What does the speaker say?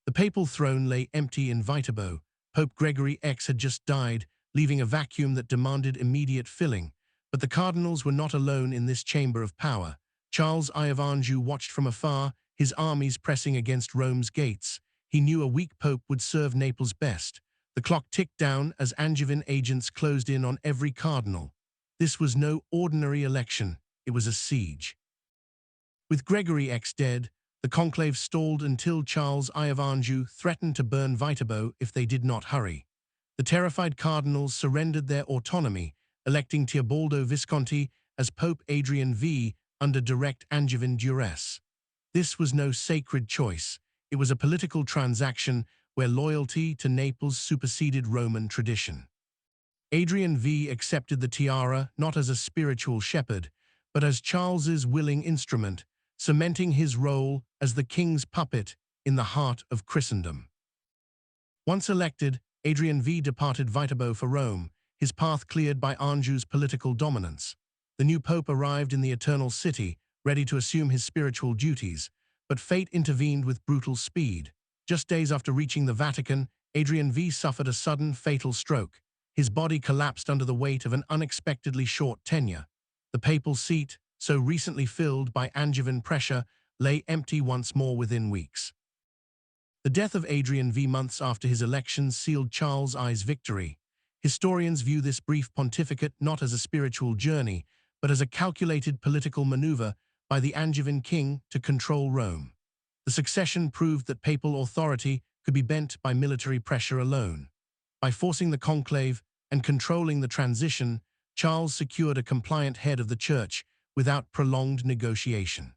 The papal throne lay empty in Viterbo. Pope Gregory X had just died, leaving a vacuum that demanded immediate filling. But the cardinals were not alone in this chamber of power. Charles I of Anjou watched from afar, his armies pressing against Rome's gates. He knew a weak pope would serve Naples best. The clock ticked down as Angevin agents closed in on every cardinal. This was no ordinary election, it was a siege. With Gregory X dead, the conclave stalled until Charles I of Anjou threatened to burn Viterbo if they did not hurry. The terrified cardinals surrendered their autonomy, electing Teobaldo Visconti as Pope Adrian V under direct Angevin duress. This was no sacred choice. It was a political transaction where loyalty to Naples superseded Roman tradition. Adrian V accepted the tiara not as a spiritual shepherd, but as Charles's willing instrument, cementing his role as the king's puppet in the heart of Christendom. Once elected, Adrian V departed Viterbo for Rome, his path cleared by Anjou's political dominance. The new pope arrived in the Eternal City, ready to assume his spiritual duties, but fate intervened with brutal speed. Just days after reaching the Vatican, Adrian V suffered a sudden, fatal stroke. His body collapsed under the weight of an unexpectedly short tenure. The papal seat, so recently filled by Angevin pressure, lay empty once more within weeks. The death of Adrian V months after his election sealed Charles I's victory. Historians view this brief pontificate not as a spiritual journey, but as a calculated political maneuver by the Angevin king to control Rome. The succession proved that papal authority could be bent by military pressure alone. By forcing the conclave and controlling the transition, Charles secured a compliant head of the church without prolonged negotiation.